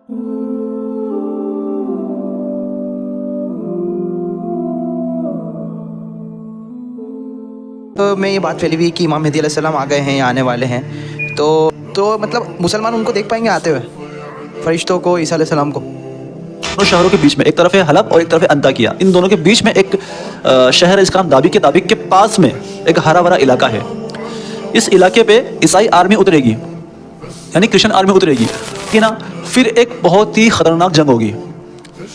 تو میں یہ بات پھیلی ہوئی کہ امام مہدی علیہ السلام آ گئے ہیں یا آنے والے ہیں، تو مطلب مسلمان ان کو دیکھ پائیں گے آتے ہوئے، فرشتوں کو، عیسیٰ علیہ السلام کو؟ دونوں شہروں کے بیچ میں، ایک طرف ہے حلب اور ایک طرف ہے انطاکیہ، ان دونوں کے بیچ میں ایک شہر اس کا نام دابق کے پاس میں ایک ہرا بھرا علاقہ ہے۔ اس علاقے پہ عیسائی آرمی اترے گی، یعنی کرسچن آرمی اترے گی کہ نا، پھر ایک بہت ہی خطرناک جنگ ہوگی،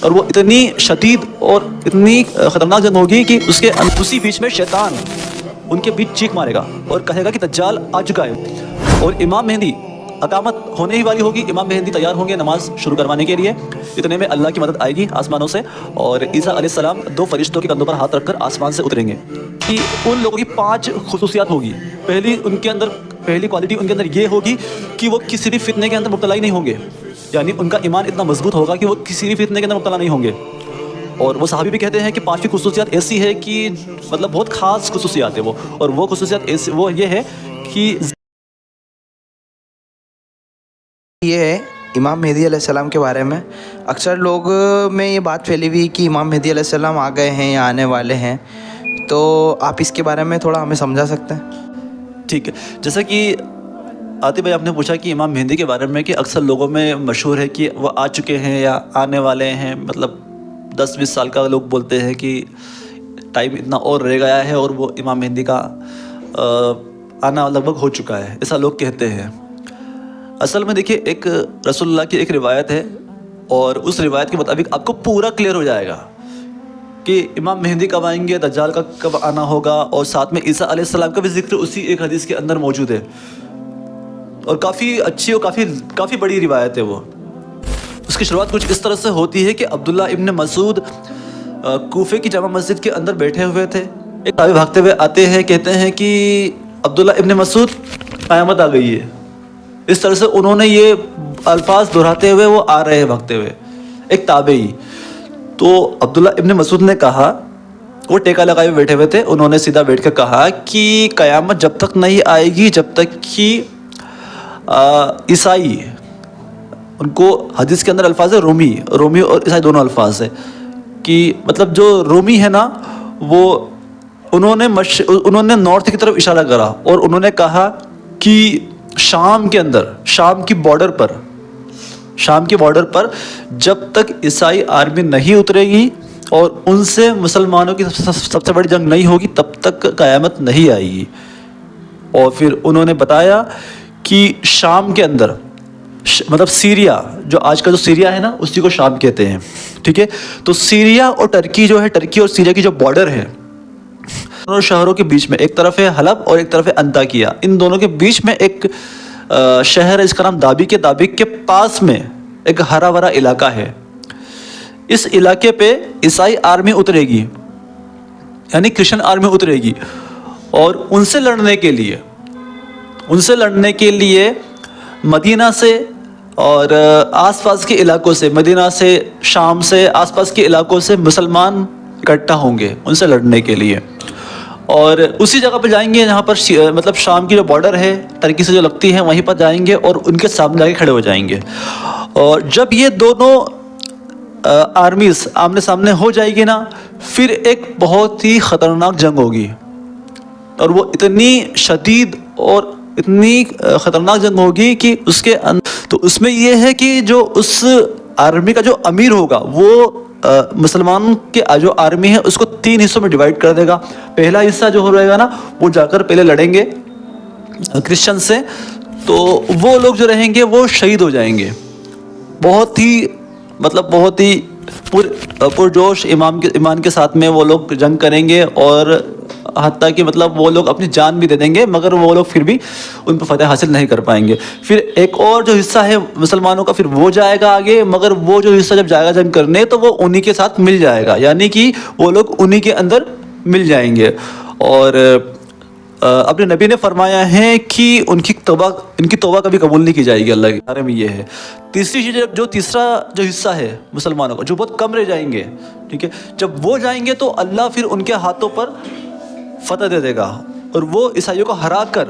اور وہ اتنی شدید اور اتنی خطرناک جنگ ہوگی کہ اس کے اسی بیچ میں شیطان ان کے بیچ چیخ مارے گا اور کہے گا کہ دجال آ چکا ہے، اور امام مہدی اقامت ہونے ہی والی ہوگی۔ امام مہدی تیار ہوں گے نماز شروع کروانے کے لیے، اتنے میں اللہ کی مدد آئے گی آسمانوں سے، اور عیسیٰ علیہ السلام دو فرشتوں کے کندھوں پر ہاتھ رکھ کر آسمان سے اتریں گے۔ کہ ان لوگوں کی 5 خصوصیات ہوگی۔ پہلی کوالٹی ان کے اندر یہ ہوگی کہ وہ کسی بھی فتنے کے اندر مبتلا ہی نہیں ہوں گے، یعنی ان کا ایمان اتنا مضبوط ہوگا کہ وہ کسی بھی فتنے کے اندر مبتلا نہیں ہوں گے۔ اور وہ صحابی بھی کہتے ہیں کہ 5ویں خصوصیات ایسی ہے کہ مطلب بہت خاص خصوصیات ہے وہ، اور وہ خصوصیات ایسی وہ یہ ہے کہ یہ ہے امام مہدی علیہ السلام کے بارے میں۔ اکثر لوگ میں یہ بات پھیلی ہوئی کہ امام مہدی علیہ السلام آ گئے ہیں یا آنے والے ہیں، تو آپ اس کے بارے میں تھوڑا ہمیں سمجھا سکتے ہیں؟ ٹھیک ہے، جیسا کہ عاطف بھائی آپ نے پوچھا کہ امام مہدی کے بارے میں، کہ اکثر لوگوں میں مشہور ہے کہ وہ آ چکے ہیں یا آنے والے ہیں، مطلب 10-20 سال کا لوگ بولتے ہیں کہ ٹائم اتنا اور رہ گیا ہے اور وہ امام مہدی کا آنا لگ بھگ ہو چکا ہے، ایسا لوگ کہتے ہیں۔ اصل میں دیکھیے، ایک رسول اللہ کی ایک روایت ہے، اور اس روایت کے مطابق آپ کو پورا کلیئر ہو جائے گا کہ امام مہدی کب آئیں گے، دجال کا کب آنا ہوگا، اور ساتھ میں عیسیٰ علیہ السلام کا بھی ذکر اسی ایک حدیث کے اندر موجود ہے، اور کافی اچھی اور کافی بڑی روایت ہے وہ۔ اس کی شروعات کچھ اس طرح سے ہوتی ہے کہ عبداللہ ابن مسعود کوفے کی جامع مسجد کے اندر بیٹھے ہوئے تھے، ایک صحابی بھاگتے ہوئے آتے ہیں، کہتے ہیں کہ عبداللہ ابن مسعود قیامت آ گئی ہے۔ اس طرح سے انہوں نے یہ الفاظ دہراتے ہوئے وہ آ رہے ہیں بھاگتے ہوئے، ایک تابعی۔ تو عبداللہ ابن مسعود نے کہا، وہ ٹیکا لگائے ہوئے بیٹھے ہوئے تھے، انہوں نے سیدھا بیٹھ کے کہا کہ قیامت جب تک نہیں آئے گی جب تک کہ عیسائی، ان کو حدیث کے اندر الفاظ ہے رومی اور عیسائی دونوں الفاظ ہے، کہ مطلب جو رومی ہے نا، وہ انہوں نے نارتھ کی طرف اشارہ کرا، اور انہوں نے کہا کہ شام کے اندر، شام کی بارڈر پر جب تک عیسائی آرمی نہیں اترے گی اور ان سے مسلمانوں کی سب سے بڑی جنگ نہیں ہوگی، تب تک قیامت نہیں آئے گی۔ اور پھر انہوں نے بتایا کہ شام کے اندر، مطلب سیریا، جو آج کا جو سیریا ہے نا، اسی کو شام کہتے ہیں، ٹھیک ہے؟ تو سیریا اور ٹرکی جو ہے، ٹرکی اور سیریا کی جو بارڈر ہے، دونوں شہروں کے بیچ میں، ایک طرف ہے حلب اور ایک طرف ہے انطاکیہ، ان دونوں کے بیچ میں ایک شہر ہے، اس کا نام دابق کے پاس میں ایک ہرا بھرا علاقہ ہے۔ اس علاقے پہ عیسائی آرمی اترے گی، یعنی کرسچن آرمی اترے گی، اور ان سے لڑنے کے لیے مدینہ سے اور آس پاس کے علاقوں سے، مدینہ سے، شام سے، آس پاس کے علاقوں سے مسلمان اکٹھا ہوں گے ان سے لڑنے کے لیے، اور اسی جگہ پہ جائیں گے جہاں پر مطلب شام کی جو بارڈر ہے ترکی سے جو لگتی ہے، وہیں پر جائیں گے اور ان کے سامنے جا کے کھڑے ہو جائیں گے۔ اور جب یہ دونوں آرمیز آمنے سامنے ہو جائے گی نا، پھر ایک بہت ہی خطرناک جنگ ہوگی، اور وہ اتنی شدید اور اتنی خطرناک جنگ ہوگی کہ تو اس میں یہ ہے کہ جو اس آرمی کا جو امیر ہوگا، وہ مسلمان کے جو آرمی ہے اس کو 3 حصوں میں ڈیوائیڈ کر دے گا۔ پہلا حصہ جو ہو رہے گا نا، وہ جا کر پہلے لڑیں گے کرسچن سے، تو وہ لوگ جو رہیں گے وہ شہید ہو جائیں گے، بہت ہی پرجوش ایمان کے ساتھ میں وہ لوگ جنگ کریں گے، اور حتیٰ کہ مطلب وہ لوگ اپنی جان بھی دے دیں گے، مگر وہ لوگ پھر بھی ان پر فتح حاصل نہیں کر پائیں گے۔ پھر ایک اور جو حصہ ہے مسلمانوں کا، پھر وہ جائے گا آگے، مگر وہ جو حصہ جب جائے گا جنگ کرنے، تو وہ انہی کے ساتھ مل جائے گا، یعنی کہ وہ لوگ انہی کے اندر مل جائیں گے۔ اور اپنے نبی نے فرمایا ہے کہ ان کی توبہ کبھی قبول نہیں کی جائے گی اللہ کے بارے میں۔ یہ ہے تیسری چیز، تیسرا جو حصہ ہے مسلمانوں کا، جو بہت کم رہ جائیں گے، ٹھیک ہے، جب وہ جائیں گے تو اللہ پھر ان کے ہاتھوں پر فتح دے دے گا، اور وہ عیسائیوں کو ہرا کر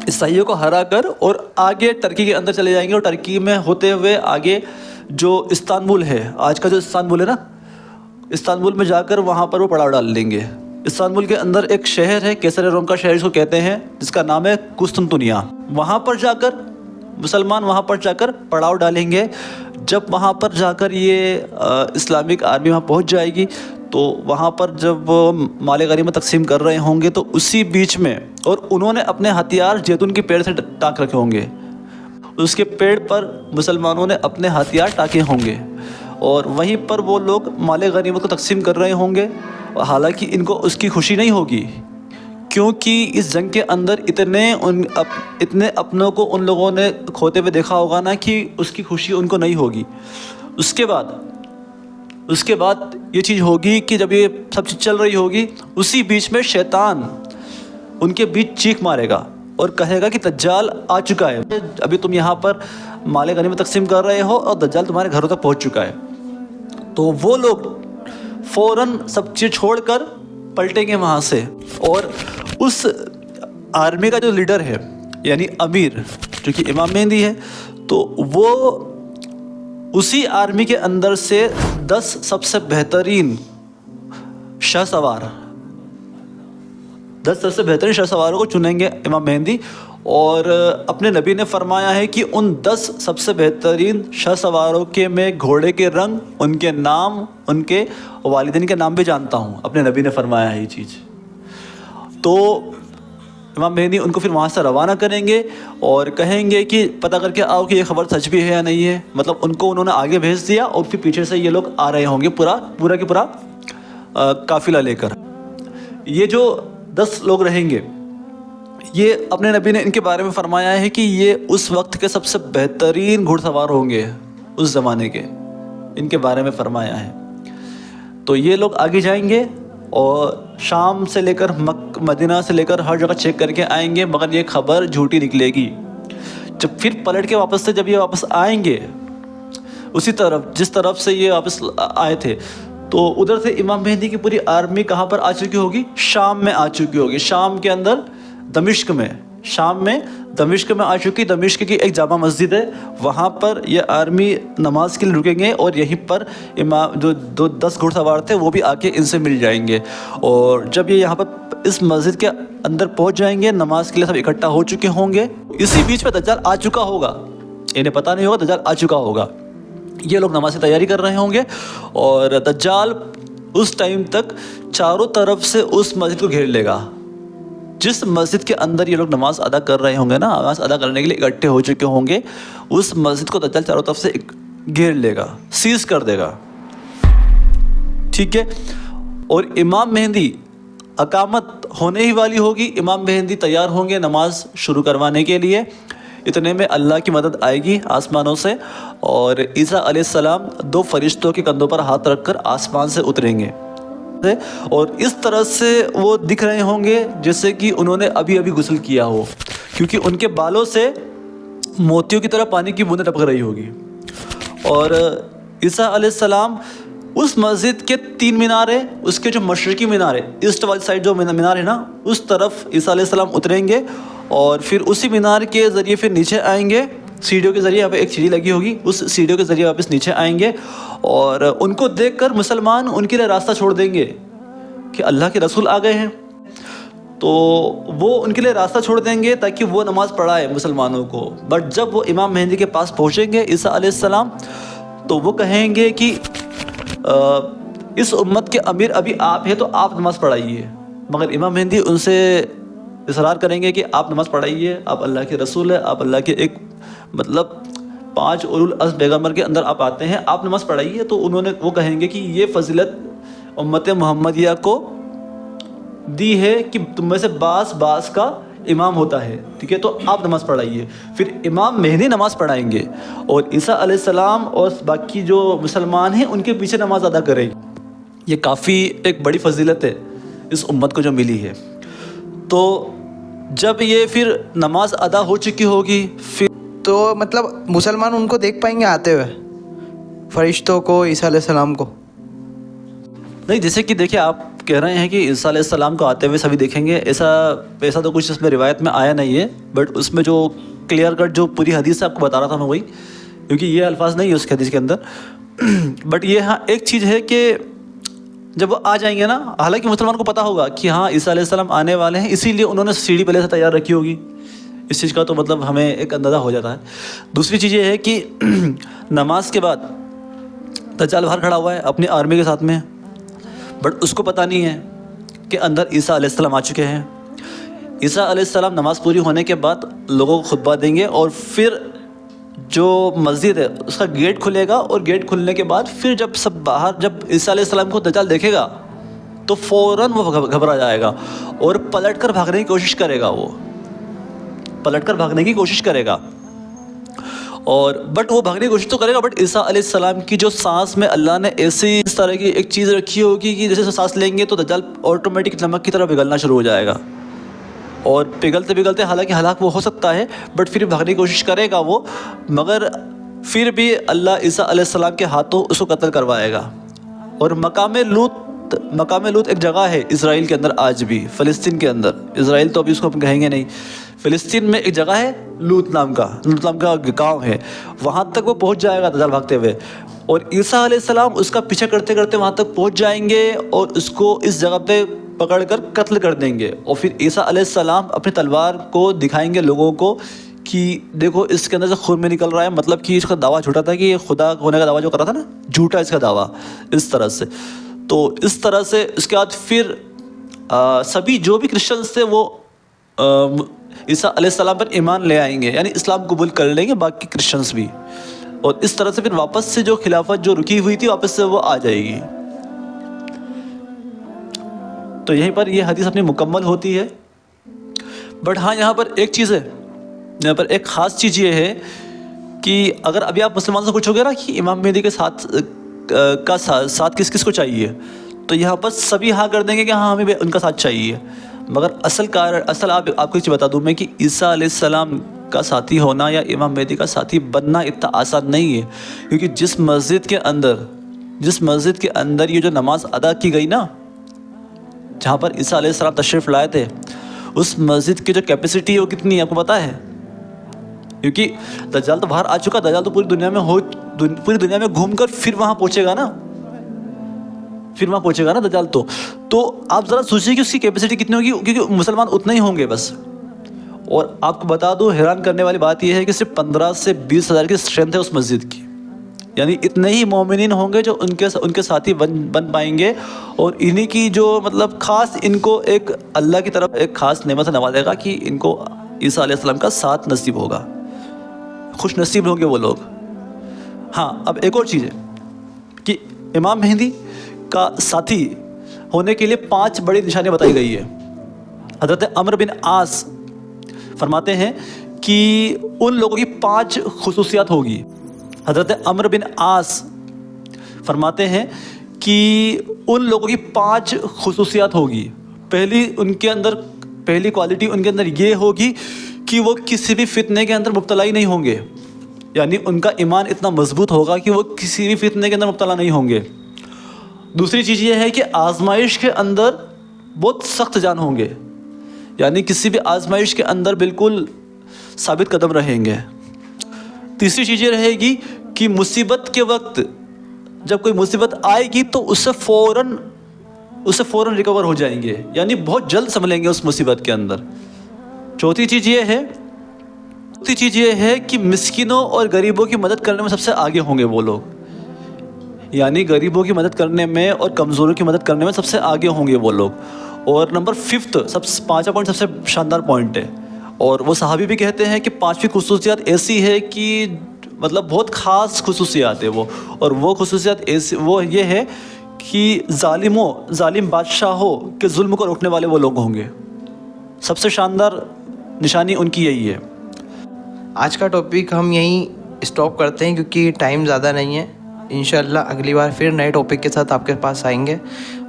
عیسائیوں کو ہرا کر اور آگے ترکی کے اندر چلے جائیں گے، اور ترکی میں ہوتے ہوئے آگے جو استنبول ہے، آج کا جو استنبول ہے نا، استنبول میں جا کر وہاں پر وہ پڑاؤ ڈال دیں گے۔ استنبول کے اندر ایک شہر ہے، کیسر روم کا شہر اس کو کہتے ہیں، جس کا نام ہے قسطنطنیہ۔ وہاں پر جا کر مسلمان وہاں پر جا کر پڑاؤ ڈالیں گے۔ جب وہاں پر جا کر یہ اسلامک آرمی وہاں پہنچ جائے گی تو وہاں پر جب وہ مال غنیمت تقسیم کر رہے ہوں گے تو اسی بیچ میں، اور انہوں نے اپنے ہتھیار زیتون کے پیڑ سے ٹاک رکھے ہوں گے، اس کے پیڑ پر مسلمانوں نے اپنے ہتھیار ٹاکے ہوں گے، اور وہیں پر وہ لوگ مال غنیمت کو تقسیم کر رہے ہوں گے۔ حالانکہ ان کو اس کی خوشی نہیں ہوگی، کیونکہ اس جنگ کے اندر اتنے اپنوں کو ان لوگوں نے کھوتے ہوئے دیکھا ہوگا نا، کہ اس کی خوشی ان کو نہیں ہوگی۔ اس کے بعد یہ چیز ہوگی کہ جب یہ سب چیز چل رہی ہوگی، اسی بیچ میں شیطان ان کے بیچ چیخ مارے گا اور کہے گا کہ دجال آ چکا ہے، ابھی تم یہاں پر مال غنیمت تقسیم کر رہے ہو اور دجال تمہارے گھروں تک پہنچ چکا ہے۔ تو وہ لوگ فوراً سب چیز چھوڑ کر پلٹیں گے وہاں سے، اور اس آرمی کا جو لیڈر ہے یعنی امیر، جو کہ امام مہدی ہے، تو وہ اسی آرمی کے اندر سے 10 سب سے بہترین شاہ سوار، 10 سب سے بہترین شاہ سواروں کو چنیں گے امام مہدی۔ اور اپنے نبی نے فرمایا ہے کہ ان 10 سب سے بہترین شاہ سواروں کے میں گھوڑے کے رنگ، ان کے نام، ان کے والدین کے نام بھی جانتا ہوں، اپنے نبی نے فرمایا ہے یہ چیز۔ تو امام مہدی ان کو پھر وہاں سے روانہ کریں گے اور کہیں گے کہ پتہ کر کے آؤ کہ یہ خبر سچ بھی ہے یا نہیں ہے۔ مطلب ان کو انہوں نے آگے بھیج دیا، اور پھر پیچھے سے یہ لوگ آ رہے ہوں گے پورا کے پورا قافلہ لے کر۔ یہ جو 10 لوگ رہیں گے، یہ اپنے نبی نے ان کے بارے میں فرمایا ہے کہ یہ اس وقت کے سب سے بہترین گھڑ سوار ہوں گے، اس زمانے کے، ان کے بارے میں فرمایا ہے۔ تو یہ لوگ آگے جائیں گے اور شام سے لے کر مدینہ سے لے کر ہر جگہ چیک کر کے آئیں گے، مگر یہ خبر جھوٹی نکلے گی۔ جب پھر پلٹ کے جب یہ واپس آئیں گے اسی طرف جس طرف سے یہ واپس آئے تھے، تو ادھر سے امام مہدی کی پوری آرمی کہاں پر آ چکی ہوگی؟ شام میں آ چکی ہوگی، شام کے اندر دمشق میں آ چکی۔ دمشق کی ایک جامع مسجد ہے، وہاں پر یہ آرمی نماز کے لیے رکیں گے، اور یہیں پر امام جو 10 گھڑ سوار تھے وہ بھی آ کے ان سے مل جائیں گے۔ اور جب یہ یہاں پر اس مسجد کے اندر پہنچ جائیں گے، نماز کے لیے سب اکٹھا ہو چکے ہوں گے، اسی بیچ میں دجال آ چکا ہوگا، انہیں پتہ نہیں ہوگا دجال آ چکا ہوگا۔ یہ لوگ نماز کی تیاری کر رہے ہوں گے، اور دجال اس ٹائم تک چاروں طرف سے اس مسجد کو گھیر لے گا۔ جس مسجد کے اندر یہ لوگ نماز ادا کر رہے ہوں گے نا، نماز ادا کرنے کے لیے اکٹھے ہو چکے ہوں گے، اس مسجد کو دجال چاروں طرف سے گھیر لے گا، سیز کر دے گا، ٹھیک ہے۔ اور امام مہدی اقامت ہونے ہی والی ہوگی، امام مہدی تیار ہوں گے نماز شروع کروانے کے لیے۔ اتنے میں اللہ کی مدد آئے گی آسمانوں سے، اور عیسیٰ علیہ السلام 2 فرشتوں کے کندھوں پر ہاتھ رکھ کر آسمان سے اتریں گے، اور اس طرح سے وہ دکھ رہے ہوں گے جیسے کہ انہوں نے ابھی غسل کیا ہو، کیونکہ ان کے بالوں سے موتیوں کی طرح پانی کی بوندیں ٹپک رہی ہوگی۔ اور عیسیٰ علیہ السلام اس مسجد کے 3 میناریں، اس کے جو مشرقی مینار ہے، ایسٹ والی سائڈ جو مینار ہے نا، اس طرف عیسیٰ علیہ السلام اتریں گے، اور پھر اسی مینار کے ذریعے پھر نیچے آئیں گے، سیڑھیوں کے ذریعے، یہاں پہ ایک سیڑھی لگی ہوگی، اس سیڑھیوں کے ذریعے واپس نیچے آئیں گے، اور ان کو دیکھ کر مسلمان ان کے لیے راستہ چھوڑ دیں گے کہ اللہ کے رسول آ گئے ہیں، تو وہ ان کے لیے راستہ چھوڑ دیں گے تاکہ وہ نماز پڑھائے مسلمانوں کو۔ بٹ جب وہ امام مہدی کے پاس پہنچیں گے عیسیٰ علیہ السلام، تو وہ کہیں گے کہ اس امت کے امیر ابھی آپ ہیں تو آپ نماز پڑھائیے، مگر امام مہدی ان سے اصرار کریں گے کہ آپ نماز پڑھائیے، آپ اللہ کے رسول ہیں، آپ اللہ کے ایک مطلب 5 اولو العزم پیغمبر کے اندر آپ آتے ہیں، آپ نماز پڑھائیے۔ تو وہ کہیں گے کہ یہ فضیلت امت محمدیہ کو دی ہے کہ تم میں سے بعض کا امام ہوتا ہے، ٹھیک ہے، تو آپ نماز پڑھائیے۔ پھر امام مہدی نماز پڑھائیں گے، اور عیسیٰ علیہ السلام اور باقی جو مسلمان ہیں ان کے پیچھے نماز ادا کریں گے۔ یہ کافی ایک بڑی فضیلت ہے اس امت کو جو ملی ہے۔ تو جب یہ پھر نماز ادا ہو چکی ہوگی، پھر تو مطلب مسلمان ان کو دیکھ پائیں گے آتے ہوئے، فرشتوں کو، عیسیٰ علیہ السلام کو؟ نہیں، جیسے کہ دیکھیں آپ کہہ رہے ہیں کہ عیسیٰ علیہ السلام کو آتے ہوئے سبھی دیکھیں گے، ایسا تو کچھ اس میں روایت میں آیا نہیں ہے، بٹ اس میں جو کلیئر کٹ جو پوری حدیث سے آپ کو بتا رہا تھا میں وہی، کیونکہ یہ الفاظ نہیں ہے اس کے حدیث کے اندر، بٹ یہ ہاں ایک چیز ہے کہ جب وہ آ جائیں گے نا، حالانکہ مسلمان کو پتہ ہوگا کہ ہاں عیسیٰ علیہ السلام آنے والے ہیں، اسی لیے انہوں نے سیڑھی پہلے سے تیار رکھی ہوگی، اس چیز کا تو مطلب ہمیں ایک اندازہ ہو جاتا ہے۔ دوسری چیز یہ ہے کہ نماز کے بعد دجال باہر کھڑا ہوا ہے اپنی آرمی کے ساتھ میں، بٹ اس کو پتہ نہیں ہے کہ اندر عیسیٰ علیہ السلام آ چکے ہیں۔ عیسیٰ علیہ السلام نماز پوری ہونے کے بعد لوگوں کو خطبہ دیں گے، اور پھر جو مسجد ہے اس کا گیٹ کھلے گا، اور گیٹ کھلنے کے بعد پھر جب سب باہر، جب عیسیٰ علیہ السلام کو دجال دیکھے گا تو فوراً وہ گھبرا جائے گا اور پلٹ کر بھاگنے کی کوشش کرے گا، وہ پلٹ کر بھاگنے کی کوشش کرے گا، اور بٹ وہ بھاگنے کی کوشش تو کرے گا، بٹ عیسیٰ علیہ السلام کی جو سانس میں اللہ نے ایسی اس طرح کی ایک چیز رکھی ہوگی کہ جیسے سانس لیں گے تو دجال آٹومیٹک نمک کی طرح پگھلنا شروع ہو جائے گا، اور پگھلتے پگھلتے حالانکہ ہلاک وہ ہو سکتا ہے، بٹ پھر بھاگنے کی کوشش کرے گا وہ، مگر پھر بھی اللہ عیسیٰ علیہ السلام کے ہاتھوں اس کو قتل کروائے گا۔ اور مقام لوط ایک جگہ ہے اسرائیل کے اندر آج بھی، فلسطین کے اندر، اسرائیل تو ابھی اس کو ہم کہیں گے نہیں، فلسطین میں ایک جگہ ہے لوط نام کا گاؤں ہے، وہاں تک وہ پہنچ جائے گا دجال بھاگتے ہوئے، اور عیسیٰ علیہ السلام اس کا پیچھا کرتے کرتے وہاں تک پہنچ جائیں گے اور اس کو اس جگہ پہ پکڑ کر قتل کر دیں گے، اور پھر عیسیٰ علیہ السلام اپنی تلوار کو دکھائیں گے لوگوں کو کہ دیکھو اس کے اندر سے خون میں نکل رہا ہے، مطلب کہ اس کا دعویٰ جھوٹا تھا، کہ یہ خدا ہونے کا دعویٰ جو کر رہا تھا نا، جھوٹا اس کا دعویٰ، اس طرح سے۔ تو اس طرح سے اس کے بعد پھر سبھی جو بھی کرسچنس تھے وہ عیسیٰ علیہ السلام پر ایمان لے آئیں گے، یعنی اسلام قبول کر لیں گے باقی کرسچنس بھی، اور اس طرح سے پھر واپس سے جو خلافت جو رکی ہوئی تھی واپس سے وہ آ جائے گی۔ تو یہیں پر یہ حدیث اپنی مکمل ہوتی ہے، بٹ ہاں یہاں پر ایک چیز ہے، یہاں پر ایک خاص چیز یہ ہے کہ اگر ابھی آپ مسلمان سے پوچھو گے نا کہ امام مہدی کے ساتھ کس کس کو چاہیے، تو یہاں پر سبھی ہاں کر دیں گے کہ ہاں ہمیں بھی ان کا ساتھ چاہیے، مگر اصل آپ کو ایک چیز بتا دوں میں کہ عیسیٰ علیہ السلام کا ساتھی ہونا یا امام مہدی کا ساتھی بننا اتنا آسان نہیں ہے، کیونکہ جس مسجد کے اندر یہ جو نماز ادا کی گئی نا، جہاں پر عیسیٰ علیہ السلام تشریف لائے تھے، اس مسجد کی جو کیپیسٹی ہے وہ کتنی ہے آپ کو پتہ ہے؟ کیونکہ دجال تو باہر آ چکا، دجال تو پوری دنیا میں گھوم کر پھر وہاں پہنچے گا نا دجال، تو آپ ذرا سوچیے کہ اس کی کیپیسٹی کتنی ہوگی، کیونکہ مسلمان اتنے ہی ہوں گے بس۔ اور آپ کو بتا دو، حیران کرنے والی بات یہ ہے کہ صرف 15 سے 20 ہزار کی اسٹرینتھ ہے اس مسجد کی، یعنی اتنے ہی مومنین ہوں گے جو ان کے ساتھی بن پائیں گے، اور انہی کی جو مطلب خاص ان کو ایک اللہ کی طرف ایک خاص نعمت سے نوازے گا کہ ان کو عیسیٰ علیہ السلام کا ساتھ نصیب ہوگا، خوش نصیب ہوں گے وہ لوگ۔ ہاں اب ایک اور چیز ہے کہ امام مہدی کا ساتھی ہونے کے لیے 5 بڑی نشانیاں بتائی گئی ہے۔ حضرت عمرو بن عاص فرماتے ہیں کہ ان لوگوں کی 5 خصوصیات ہوگی۔ حضرت عمرو بن عاص فرماتے ہیں کہ ان لوگوں کی 5 خصوصیات ہوگی۔ پہلی کوالٹی ان کے اندر یہ ہوگی کہ وہ کسی بھی فتنے کے اندر مبتلا ہی نہیں ہوں گے، یعنی ان کا ایمان اتنا مضبوط ہوگا کہ وہ کسی بھی فتنے کے اندر مبتلا نہیں ہوں گے۔ دوسری چیز یہ ہے کہ آزمائش کے اندر بہت سخت جان ہوں گے، یعنی کسی بھی آزمائش کے اندر بالکل ثابت قدم رہیں گے۔ تیسری چیز یہ رہے گی کہ مصیبت کے وقت جب کوئی مصیبت آئے گی تو اس سے فوراً ریکور ہو جائیں گے، یعنی بہت جلد سنبھلیں گے اس مصیبت کے اندر۔ چوتھی چیز یہ ہے کہ مسکینوں اور غریبوں کی مدد کرنے میں سب سے آگے ہوں گے وہ لوگ، یعنی غریبوں کی مدد کرنے میں اور کمزوروں کی مدد کرنے میں سب سے آگے ہوں گے وہ لوگ۔ اور نمبر 5 5واں پوائنٹ سب سے شاندار پوائنٹ ہے، اور وہ صحابی بھی کہتے ہیں کہ 5ویں خصوصیت ایسی ہے کہ مطلب بہت خاص خصوصیات ہے وہ، اور وہ خصوصیت ایسی وہ یہ ہے کہ ظالم بادشاہوں کے ظلم کو روکنے والے وہ لوگ ہوں گے۔ سب سے شاندار نشانی ان کی یہی ہے۔ آج کا ٹاپک ہم یہیں اسٹاپ کرتے ہیں کیونکہ ٹائم زیادہ نہیں ہے۔ انشاءاللہ اگلی بار پھر نئے ٹاپک کے ساتھ آپ کے پاس آئیں گے،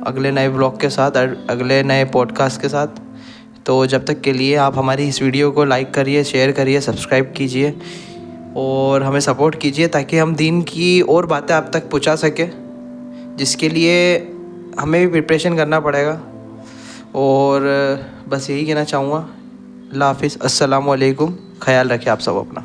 اگلے نئے بلاگ کے ساتھ، اگلے نئے پوڈ کاسٹ کے ساتھ۔ تو جب تک کے لیے آپ ہماری اس ویڈیو کو لائک کریے، شیئر کریے، سبسکرائب کیجیے اور ہمیں سپورٹ کیجیے تاکہ ہم دین کی اور باتیں آپ تک پہنچا سکیں، جس کے لیے ہمیں بھی پریپریشن کرنا پڑے گا. اور بس یہی کہنا چاہوں گا. اللہ حافظ. السلام علیکم. خیال رکھیں آپ سب اپنا.